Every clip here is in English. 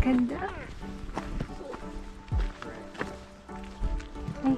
Ganda. Ay,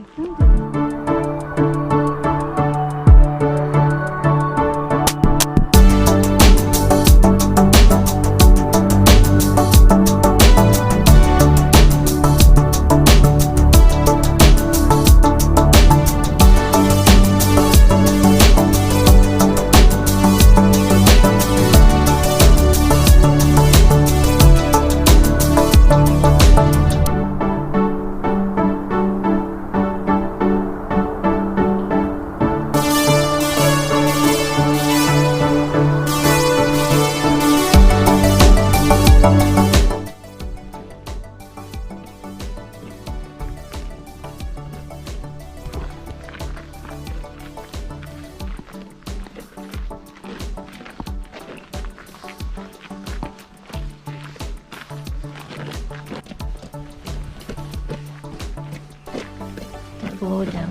blow down.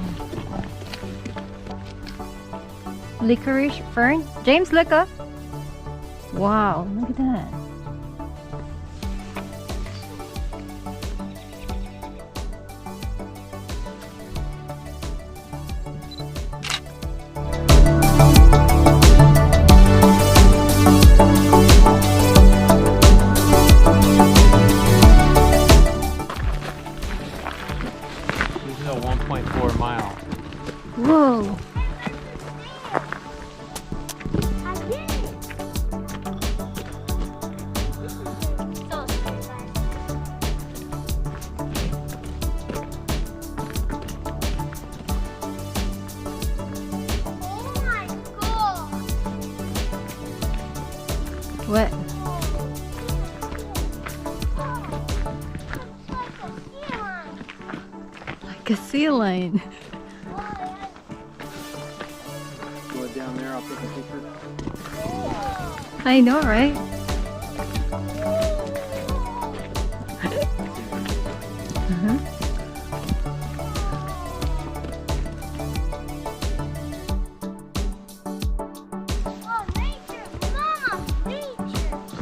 Licorice fern. James, look up. Wow, look at that. This is a 1.4 mile. Whoa. What? Like a sea lion. Go down there, I'll take a picture. I know, right?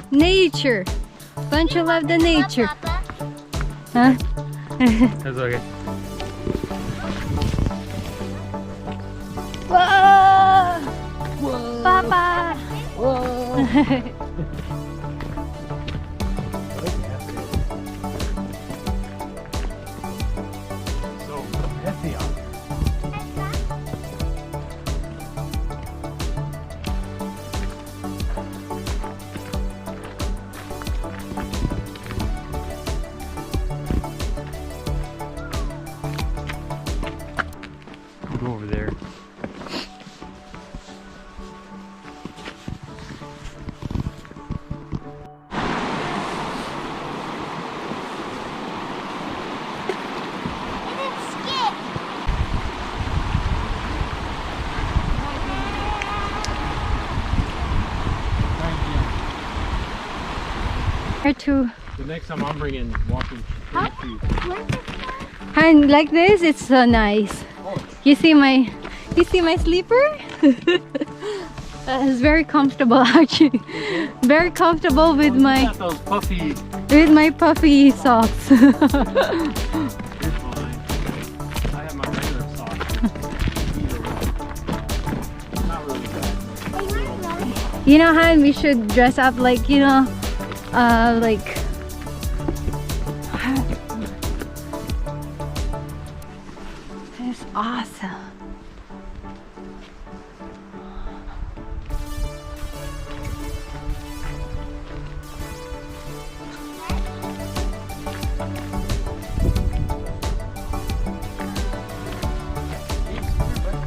Nature. Don't you love the nature? Huh? That's okay. Whoa! Whoa! Papa! Whoa! So messy out here. We'll go over there. Or two. The next time I'm bringing walking shoes. And like this, it's so nice. You see my sleeper? It's very comfortable actually. Very comfortable with my Got those puffy. puffy socks. You're fine. I have my regular socks. Not really bad. You know how we should dress up like, you know, like it's awesome.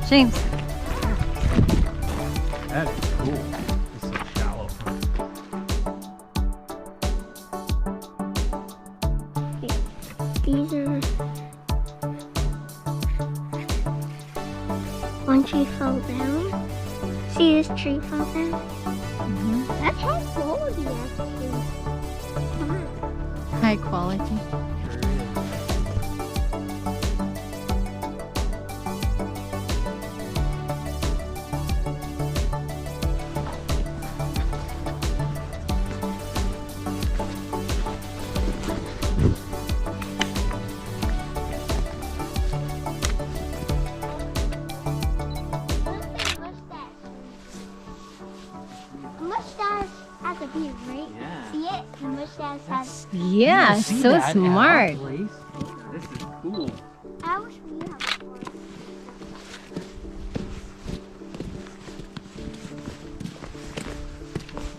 James. That is cool. This is shallow. These are... One tree fell down. See this tree fell down? That's high quality actually. Come on. High quality. Sure is. it. The mustache has. Yeah, See so that at our smart. place? This is cool. I wish we had one.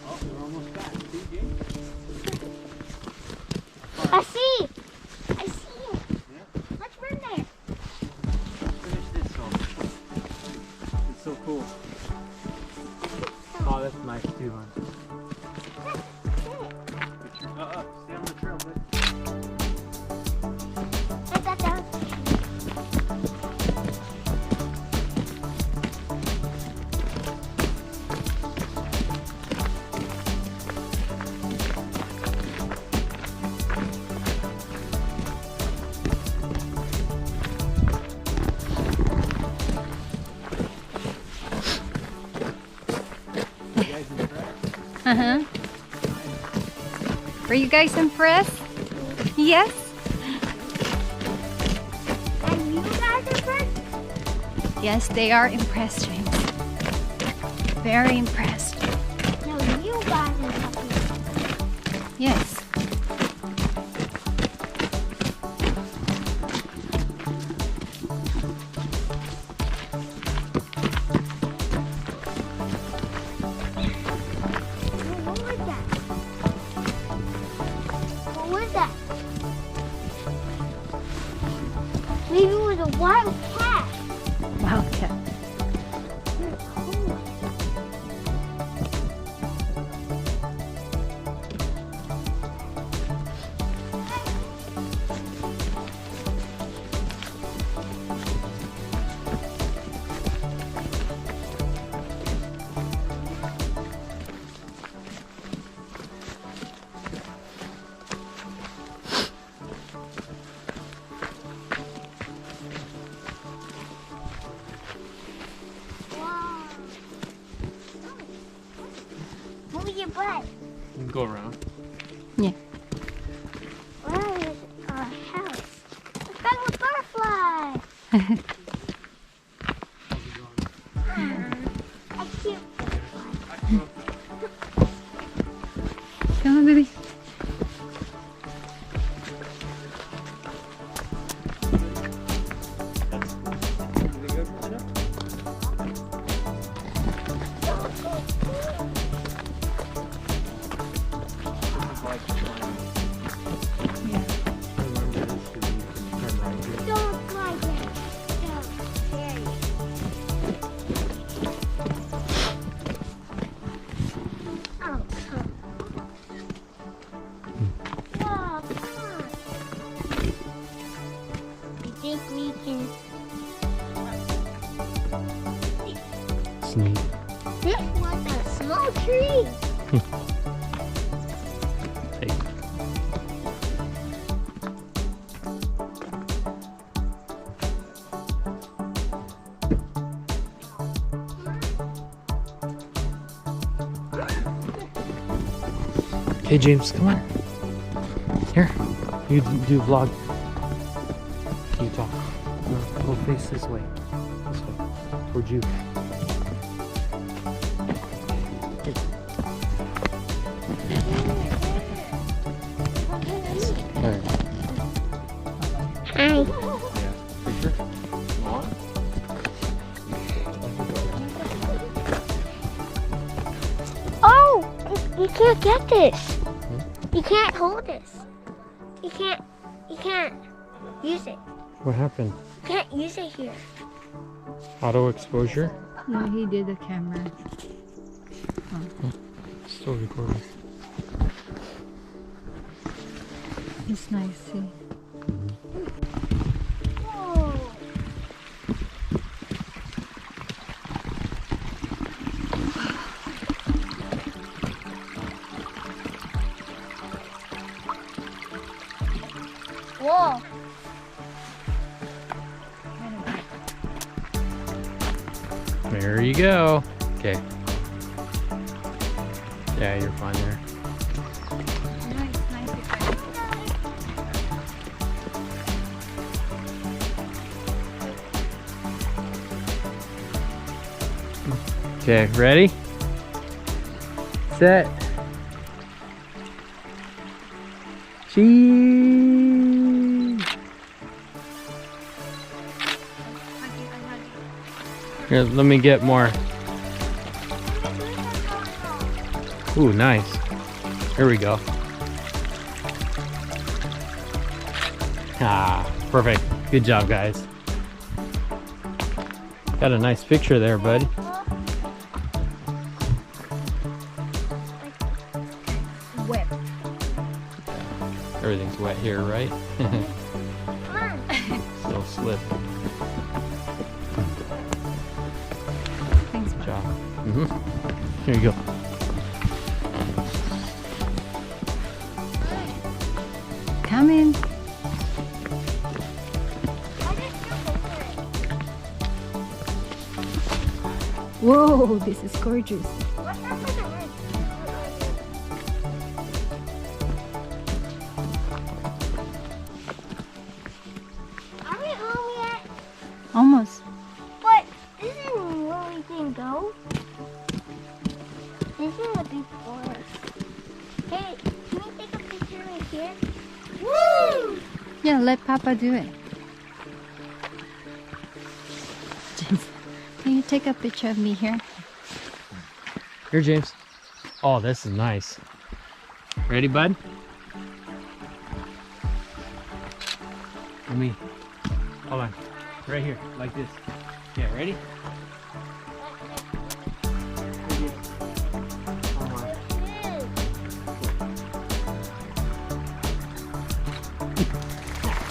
Oh, we're almost back. See, James? I see. I see it. Yeah. Let's run there. Finish this song. It's so cool. Oh, that's nice too, huh? Stay on the trail, bud. Put that down. You guys impressed? Uh-huh. Were you guys impressed? Yes? And you guys are first? Yes, they are impressed, James. Very impressed. No, you guys are happy. Yes. What was that? What was that? Maybe it was a wild cat. Wildcat. Wow. Move your butt. You can go around. Yeah. Where is our house? Let's go with butterfly. A cute butterfly. Come on, baby. Don't fly there. Don't. Scary. Oh, come. Whoa, come on. You think we can... Sneak. This was a small tree. Hey. Hey James, come on. Here, you do vlog. Can you talk? No, go face this way. This way. Towards you. Alright. Hi. Yeah. Picture? Come on. Oh, you can't get this. You can't hold this. You can't use it. What happened? You can't use it here. Auto exposure? No, he did the camera. Still recording. It's nice, see. Whoa. Whoa. There you go. Okay. Yeah, you're fine there. Okay, ready? Set. Cheese. Here, let me get more. Ooh, nice. Here we go. Ah, perfect. Good job, guys. Got a nice picture there, bud. Wet. Everything's wet here, right? Come on. Still slip. Thanks. Good job. Here you go. Come in. Whoa, this is gorgeous. What's up with the red? Are we home yet? Almost. But this isn't where we can go. This is a big forest. Hey, can we take a picture right here? Woo! Yeah, let Papa do it. James, can you take a picture of me here? Here, James. Oh, this is nice. Ready, bud? Let me. Hold on. Right here, like this. Yeah, ready?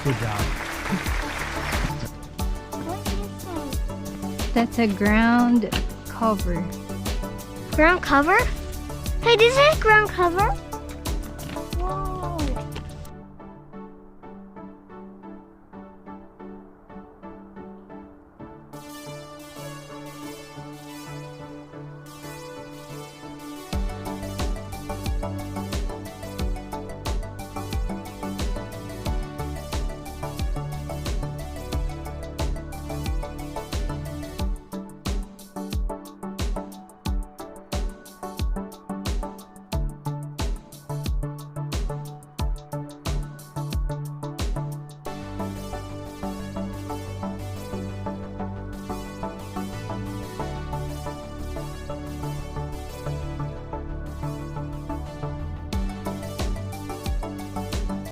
Good job. What is that? That's a ground cover. Ground cover? Hey, this is ground cover? Whoa.